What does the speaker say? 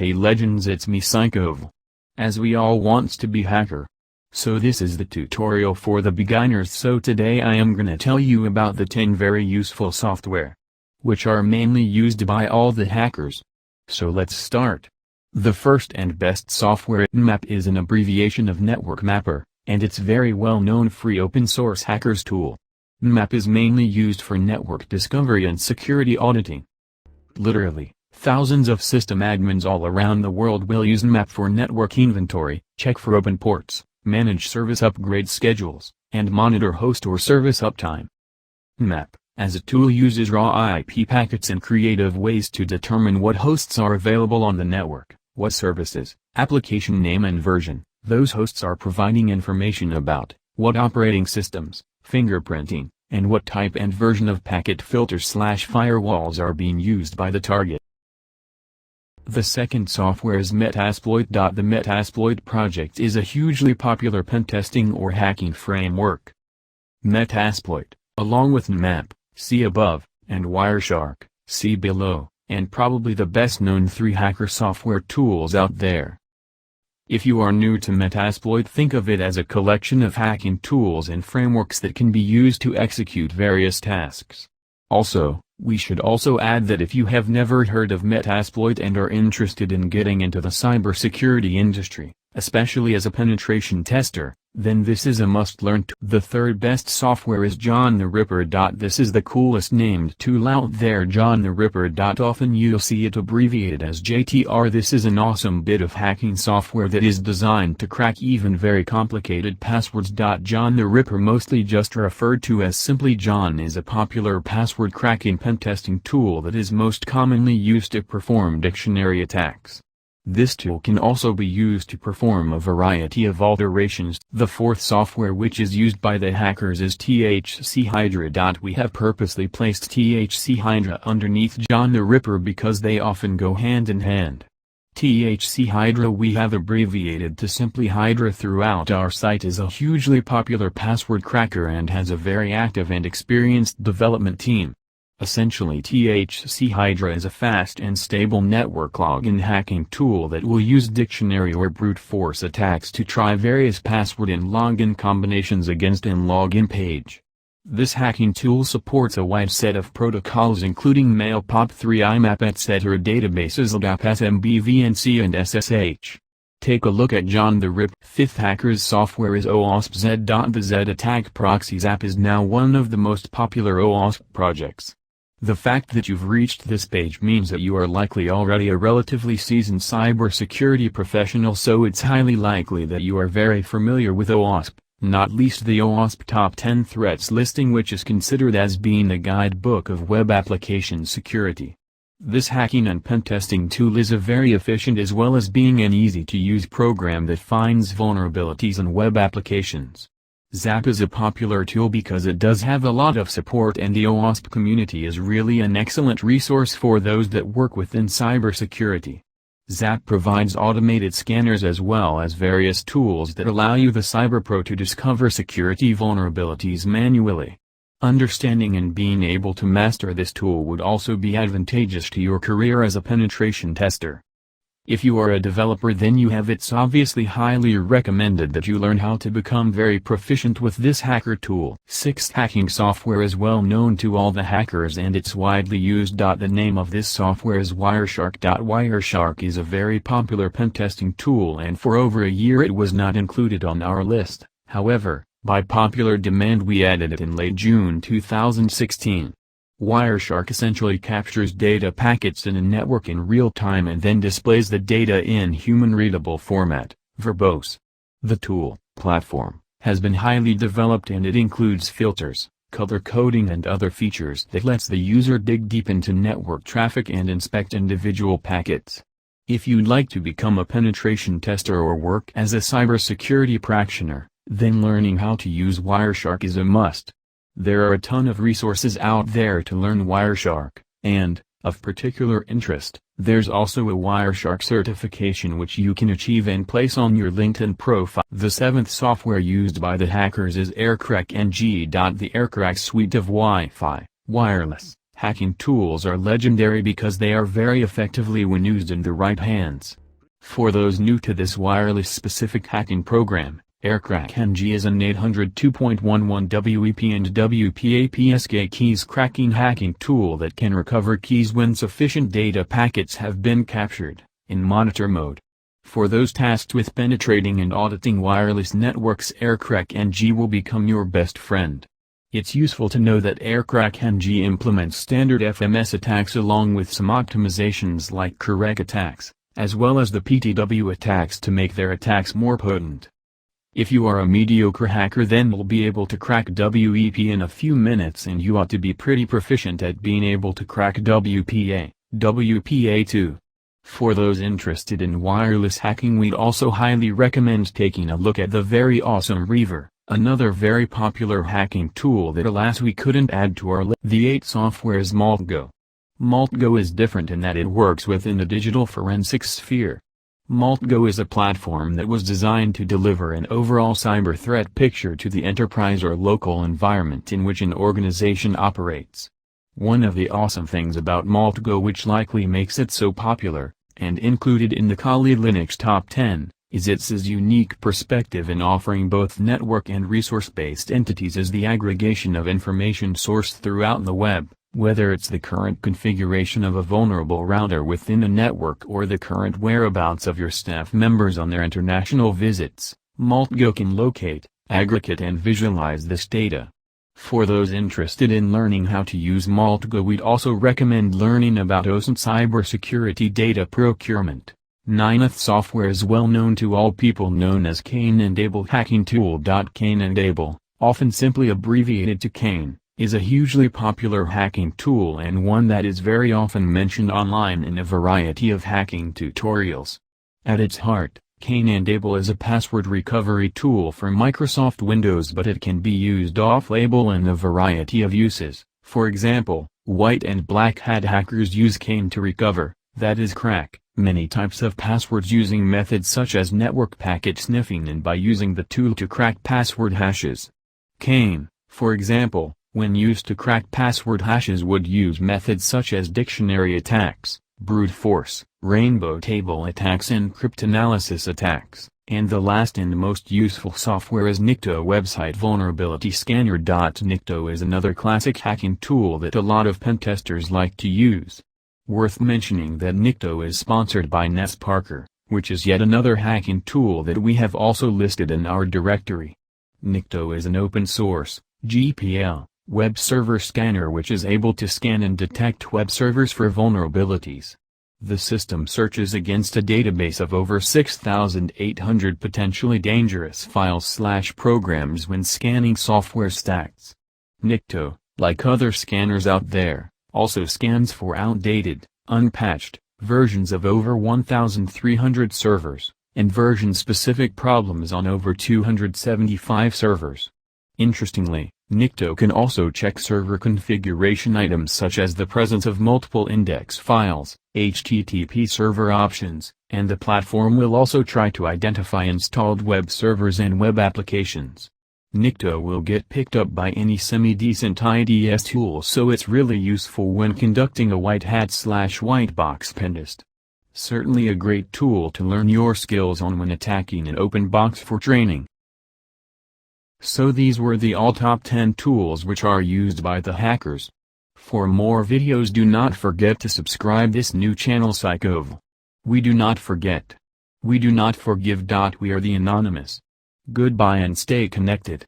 Hey legends, it's me Psychoville. As we all wants to be hacker. So this is the tutorial for the beginners. So today I am gonna tell you about the 10 very useful software, which are mainly used by all the hackers. So let's start. The first and best software, Nmap, is an abbreviation of Network Mapper, and it's very well known free open source hackers tool. Nmap is mainly used for network discovery and security auditing. Literally, thousands of system admins all around the world will use Nmap for network inventory, check for open ports, manage service upgrade schedules, and monitor host or service uptime. Nmap, as a tool, uses raw IP packets and creative ways to determine what hosts are available on the network, what services, application name and version those hosts are providing information about, what operating systems, fingerprinting, and what type and version of packet filters/firewalls are being used by the target. The second software is Metasploit. The Metasploit project is a hugely popular pentesting or hacking framework. Metasploit, along with Nmap, see above, and Wireshark, see below, and probably the best known 3 hacker software tools out there. If you are new to Metasploit, think of it as a collection of hacking tools and frameworks that can be used to execute various tasks. Also, we should also add that if you have never heard of Metasploit and are interested in getting into the cybersecurity industry, especially as a penetration tester, then this is a must-learn tool. The third best software is John the Ripper. This is the coolest named tool out there, John the Ripper. Often you'll see it abbreviated as JTR. This is an awesome bit of hacking software that is designed to crack even very complicated passwords. John the Ripper, mostly just referred to as simply John, is a popular password cracking pentesting tool that is most commonly used to perform dictionary attacks. This tool can also be used to perform a variety of alterations. The fourth software which is used by the hackers is THC Hydra. We have purposely placed THC Hydra underneath John the Ripper because they often go hand in hand. THC Hydra we have abbreviated to simply Hydra throughout our site, is a hugely popular password cracker and has a very active and experienced development team. Essentially, THC Hydra is a fast and stable network login hacking tool that will use dictionary or brute force attacks to try various password and login combinations against an login page. This hacking tool supports a wide set of protocols including Mail, POP3, IMAP, etc. databases, LDAP, SMB, and SSH. Take a look at John the Ripper. Fifth hacker's software is OWASP-Z. The Z Attack Proxies app is now one of the most popular OWASP projects. The fact that you've reached this page means that you are likely already a relatively seasoned cybersecurity professional, so it's highly likely that you are very familiar with OWASP, not least the OWASP Top 10 Threats listing, which is considered as being a guidebook of web application security. This hacking and pentesting tool is a very efficient as well as being an easy-to-use program that finds vulnerabilities in web applications. ZAP is a popular tool because it does have a lot of support, and the OWASP community is really an excellent resource for those that work within cybersecurity. ZAP provides automated scanners as well as various tools that allow you, the cyberpro, to discover security vulnerabilities manually. Understanding and being able to master this tool would also be advantageous to your career as a penetration tester. If you are a developer, then it's obviously highly recommended that you learn how to become very proficient with this hacker tool. Sixth hacking software is well known to all the hackers and it's widely used. The name of this software is Wireshark. Wireshark is a very popular pentesting tool, and for over a year it was not included on our list. However, by popular demand we added it in late June 2016. Wireshark essentially captures data packets in a network in real time and then displays the data in human-readable format, verbose. The tool, platform, has been highly developed and it includes filters, color coding and other features that lets the user dig deep into network traffic and inspect individual packets. If you'd like to become a penetration tester or work as a cybersecurity practitioner, then learning how to use Wireshark is a must. There are a ton of resources out there to learn Wireshark, and, of particular interest, there's also a Wireshark certification which you can achieve and place on your LinkedIn profile. The seventh software used by the hackers is AirCrack NG. The AirCrack suite of Wi-Fi, wireless, Hacking tools are legendary because they are very effectively when used in the right hands. For those new to this wireless-specific hacking program, AirCrack-NG is an 802.11 WEP and WPA-PSK keys cracking hacking tool that can recover keys when sufficient data packets have been captured, in monitor mode. For those tasked with penetrating and auditing wireless networks, AirCrack-NG will become your best friend. It's useful to know that AirCrack-NG implements standard FMS attacks along with some optimizations like correct attacks, as well as the PTW attacks to make their attacks more potent. If you are a mediocre hacker, then you'll be able to crack WEP in a few minutes, and you ought to be pretty proficient at being able to crack WPA, WPA too. For those interested in wireless hacking, we'd also highly recommend taking a look at the very awesome Reaver, another very popular hacking tool that alas we couldn't add to our list. The 8 software's MaltGo. MaltGo is different in that it works within the digital forensics sphere. MaltGo is a platform that was designed to deliver an overall cyber threat picture to the enterprise or local environment in which an organization operates. One of the awesome things about MaltGo, which likely makes it so popular, and included in the Kali Linux Top 10, is its unique perspective in offering both network and resource-based entities as the aggregation of information sourced throughout the web, whether it's the current configuration of a vulnerable router within a network or the current whereabouts of your staff members on their international visits. MaltGo can locate, aggregate and visualize this data. For those interested in learning how to use MaltGo, we'd also recommend learning about OSINT cybersecurity data procurement. 9th software is well known to all people, known as Cain and Abel hacking tool. Cain and Abel, often simply abbreviated to Cain, is a hugely popular hacking tool and one that is very often mentioned online in a variety of hacking tutorials. At its heart, Cain and Abel is a password recovery tool for Microsoft Windows, but it can be used off-label in a variety of uses. For example, white and black hat hackers use Cain to recover, that is crack, many types of passwords using methods such as network packet sniffing and by using the tool to crack password hashes. Cain, for example, when used to crack password hashes, would use methods such as dictionary attacks, brute force, rainbow table attacks and cryptanalysis attacks, and the last and most useful software is Nikto website vulnerability scanner. Nikto is another classic hacking tool that a lot of pentesters like to use. Worth mentioning that Nikto is sponsored by Ness Parker, which is yet another hacking tool that we have also listed in our directory. Nikto is an open-source, GPL, web server scanner which is able to scan and detect web servers for vulnerabilities. The system searches against a database of over 6,800 potentially dangerous files/programs when scanning software stacks. Nikto, like other scanners out there, also scans for outdated, unpatched, versions of over 1,300 servers, and version-specific problems on over 275 servers. Interestingly, Nikto can also check server configuration items such as the presence of multiple index files, HTTP server options, and the platform will also try to identify installed web servers and web applications. Nikto will get picked up by any semi-decent IDS tool, so it's really useful when conducting a white hat/white box pentest. Certainly a great tool to learn your skills on when attacking an open box for training. So these were the all top 10 tools which are used by the hackers. For more videos, do not forget to subscribe this new channel Psychovl. We do not forget. We do not forgive. We are the Anonymous. Goodbye and stay connected.